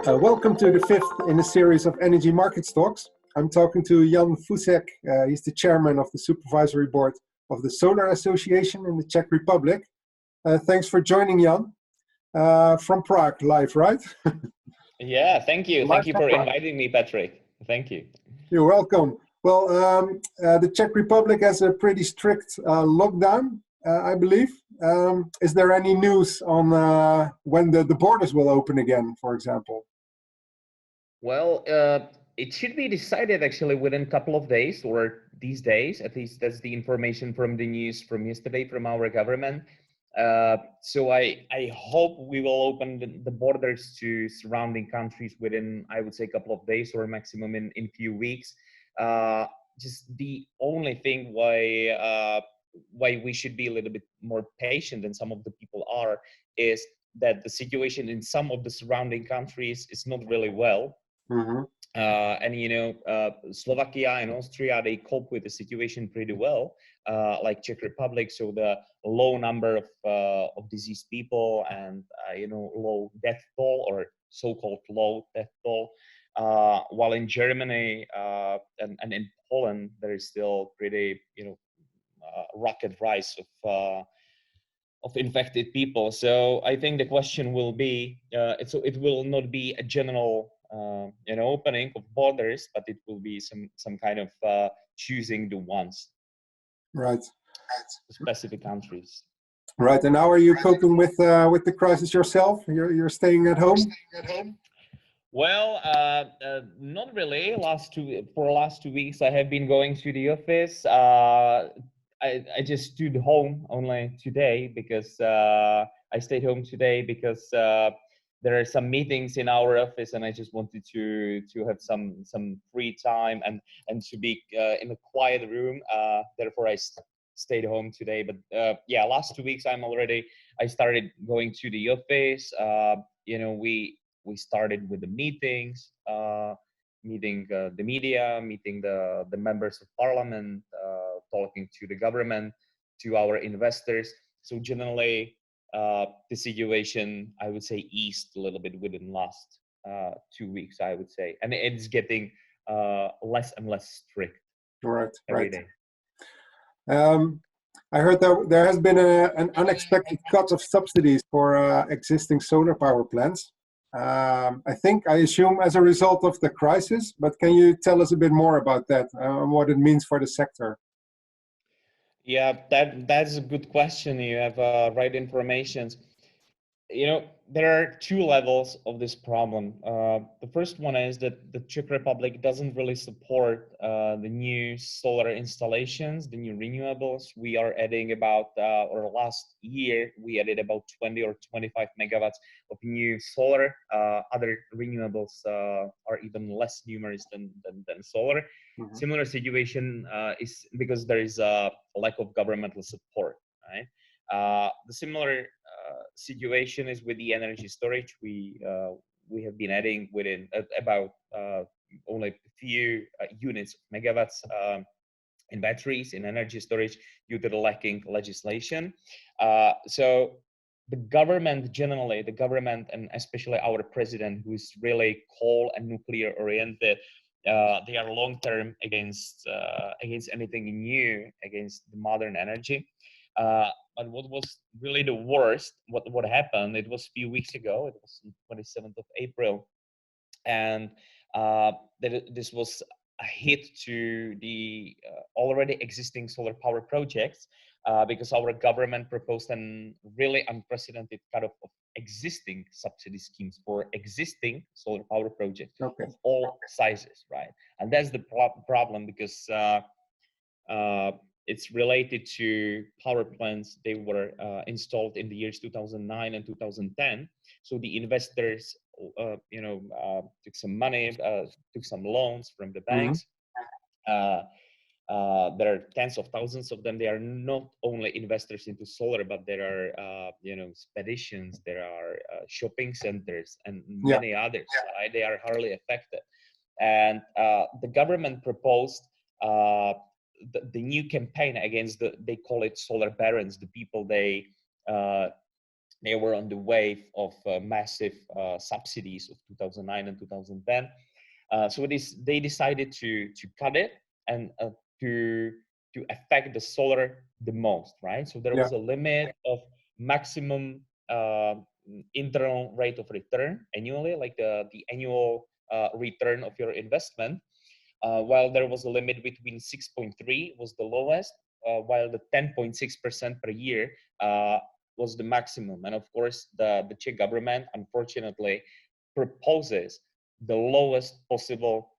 Welcome to the fifth in a series of energy market talks. I'm talking to Jan Fousek. He's the chairman of the supervisory board of the Solar Association in the Czech Republic. Thanks for joining, Jan. From Prague, live, right? Yeah, thank you. Thank you for inviting me, Patrick. Thank you. You're welcome. Well, the Czech Republic has a pretty strict lockdown, I believe. Is there any news on when the borders will open again, for example? Well, it should be decided actually within a couple of days or these days. At least that's the information from the news from yesterday from our government. So I hope we will open the borders to surrounding countries within, I would say, a couple of days or maximum in few weeks. Just the only thing why we should be a little bit more patient than some of the people are is that the situation in some of the surrounding countries is not really well. Mm-hmm. And you know, Slovakia and Austria, they cope with the situation pretty well, like Czech Republic. So the low number of diseased people and you know, low death toll or so-called low death toll. While in Germany and in Poland, there is still pretty, you know, rapid rise of infected people. So I think the question will be, it will not be a general you know, opening of borders, but it will be some kind of choosing the ones. Right. Specific countries. Right. And how are you coping with the crisis yourself? You're staying at home? Well, not really. For the last 2 weeks, I have been going to the office. I just stood home only today because I stayed home today because there are some meetings in our office, and I just wanted to have some free time and to be in a quiet room. Therefore, I stayed home today. But yeah, last 2 weeks I started going to the office. You know, we started with the meetings, meeting the media, meeting the members of parliament, talking to the government, to our investors. So generally, the situation, I would say, eased a little bit within the last 2 weeks, I would say. And it's getting less and less strict every day. I heard that there has been an unexpected cut of subsidies for existing solar power plants. I assume as a result of the crisis, but can you tell us a bit more about that and what it means for the sector? Yeah, that's a good question. You have right information. You know, there are two levels of this problem. The first one is that the Czech Republic doesn't really support the new solar installations, the new renewables. We are adding about, or last year, we added about 20 or 25 megawatts of new solar. Other renewables are even less numerous than solar. Mm-hmm. Similar situation is because there is a lack of governmental support, right? The similar situation is with the energy storage. We have been adding within about only a few units of megawatts in batteries in energy storage due to the lacking legislation. So the government generally, and especially our president, who is really coal and nuclear oriented, they are long term against anything new, against the modern energy. But what was really the worst, what happened, it was a few weeks ago, it was 27th of April, and this was a hit to the already existing solar power projects, because our government proposed a really unprecedented kind of existing subsidy schemes for existing solar power projects of all sizes, right? And that's the problem, because it's related to power plants. They were installed in the years 2009 and 2010. So the investors, took some money, took some loans from the banks. Mm-hmm. There are tens of thousands of them. They are not only investors into solar, but there are, expeditions, there are shopping centers, and many others. Right? They are hardly affected. And the government proposed the new campaign against they call it solar barons, the people they they were on the wave of massive subsidies of 2009 and 2010. So they decided to cut it and to affect the solar the most, right? So there Yeah. was a limit of maximum internal rate of return annually, like the annual return of your investment. While there was a limit between 6.3 was the lowest, while the 10.6% per year was the maximum. And of course, the Czech government, unfortunately, proposes the lowest possible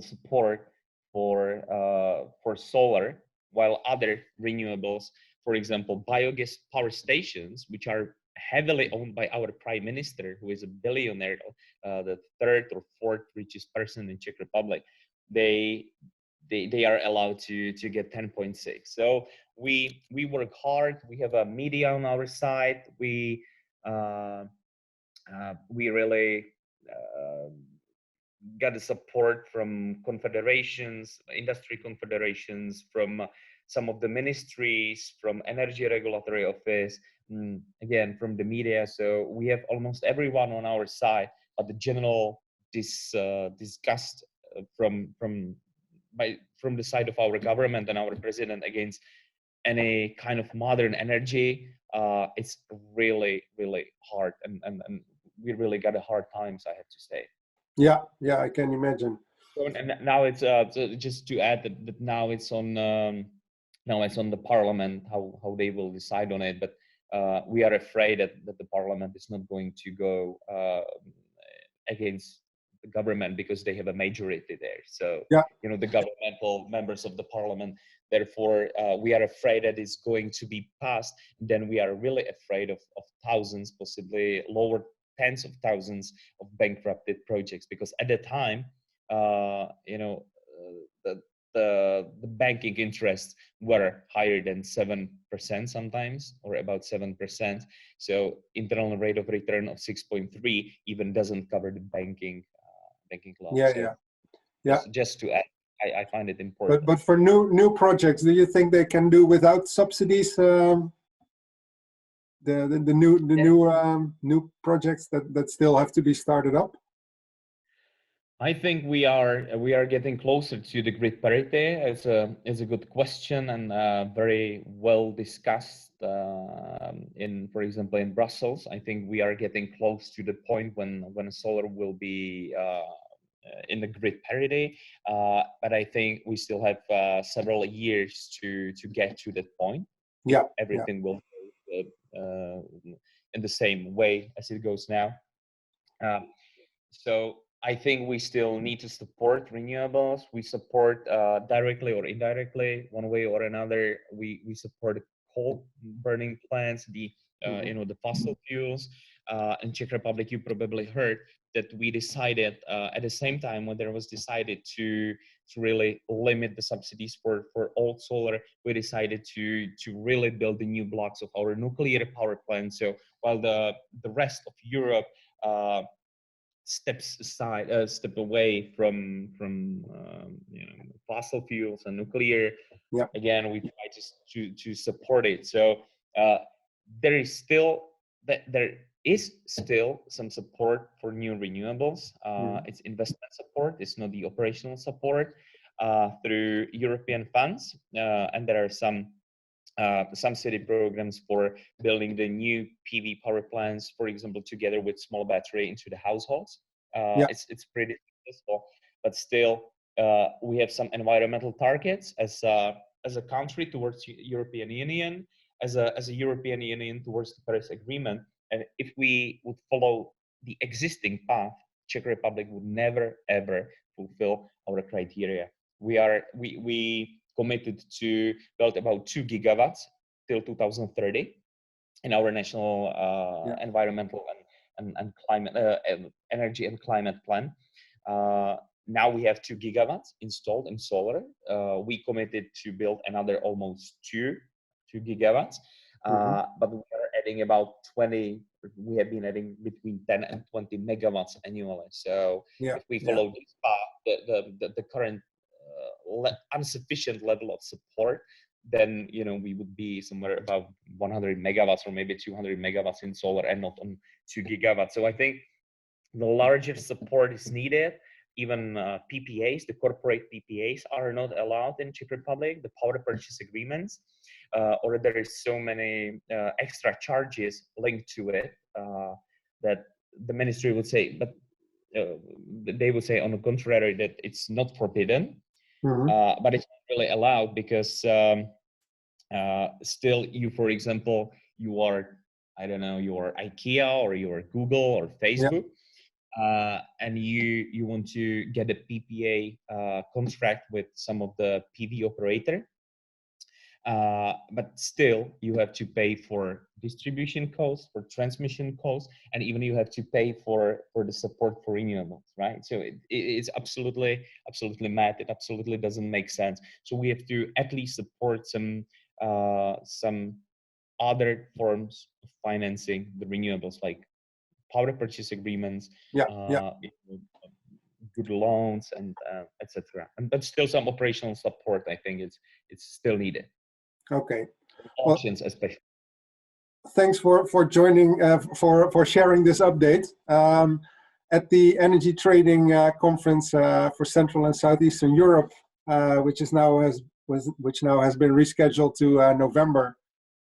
support for solar, while other renewables, for example, biogas power stations, which are heavily owned by our prime minister, who is a billionaire, the third or fourth richest person in Czech Republic, they are allowed to get 10.6. So we work hard. We have a media on our side. We really got the support from confederations, industry confederations, from some of the ministries, from Energy Regulatory Office, again, from the media. So we have almost everyone on our side, but the general disgust from the side of our government and our president against any kind of modern energy, it's really, really hard. And we really got a hard times, I have to say. Yeah, yeah, I can imagine. So, and now it's so just to add that now it's on the parliament how they will decide on it. But we are afraid that the parliament is not going to go against the government because they have a majority there. So Yeah. the governmental members of the parliament. Therefore, we are afraid that it's going to be passed. Then we are really afraid of thousands, possibly lower tens of thousands of bankrupted projects, because at the time, the banking interests were higher than 7% sometimes, or about 7%. So internal rate of return of 6.3 even doesn't cover the banking loan. Yeah, So yeah, yeah. just to add, I find it important. But for new projects, do you think they can do without subsidies? The new projects that still have to be started up? I think we are getting closer to the grid parity. It's a good question, and very well discussed for example, in Brussels. I think we are getting close to the point when solar will be in the grid parity, but I think we still have several years to get to that point. Yeah, everything will go in the same way as it goes now. So I think we still need to support renewables. We support directly or indirectly, one way or another. We support coal burning plants, the the fossil fuels. In Czech Republic, you probably heard that we decided at the same time when there was decided to really limit the subsidies for old solar, we decided to really build the new blocks of our nuclear power plants. So while the rest of Europe step away from fossil fuels and nuclear, again we try to support it. So there is still some support for new renewables. It's investment support, it's not the operational support through European funds, and there are some subsidy programs for building the new PV power plants, for example, together with small battery into the households. It's pretty successful, but still we have some environmental targets as a country towards European Union, as a European Union towards the Paris Agreement. And if we would follow the existing path, Czech Republic would never ever fulfill our criteria. We committed to build about 2 gigawatts till 2030 in our national environmental and climate energy and climate plan. Now we have 2 gigawatts installed in solar. We committed to build another almost 2 gigawatts, but we are adding about 20. We have been adding between 10 and 20 megawatts annually. So if we follow this path, the current insufficient level of support then we would be somewhere about 100 megawatts or maybe 200 megawatts in solar and not on 2 gigawatts. So I think the larger support is needed. Even PPAs, the corporate PPAs, are not allowed in Czech Republic, the power purchase agreements, or there is so many extra charges linked to it that the ministry would say, but they would say on the contrary that it's not forbidden, but it's not really allowed because still you, for example, you are, I don't know, you are IKEA or you are Google or Facebook. And you want to get a PPA contract with some of the PV operator, but still you have to pay for distribution costs, for transmission costs, and even you have to pay for the support for renewables, right? So it's absolutely mad. It absolutely doesn't make sense. So we have to at least support some other forms of financing the renewables, like power purchase agreements, good loans, and etc. But still, some operational support, I think, it's still needed. Okay. Auctions, especially. Thanks for joining, for sharing this update. At the Energy Trading Conference for Central and Southeastern Europe, which now has been rescheduled to November.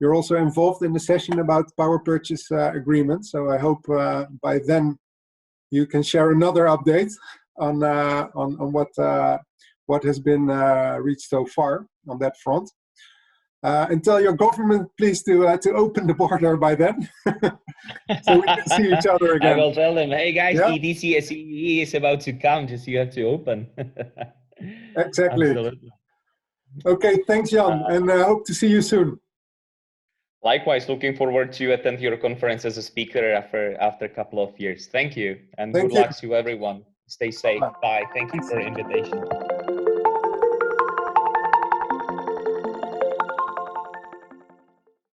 You're also involved in the session about power purchase agreements, so I hope by then you can share another update on what has been reached so far on that front. And tell your government, please, to open the border by then, so we can see each other again. I will tell them, hey guys, EDC SEE is about to come, just you have to open. Exactly. Absolutely. Okay, thanks, Jan, and I hope to see you soon. Likewise, looking forward to attend your conference as a speaker after a couple of years. Thank you, and good luck to everyone. Stay safe. Bye. Thank you for the invitation.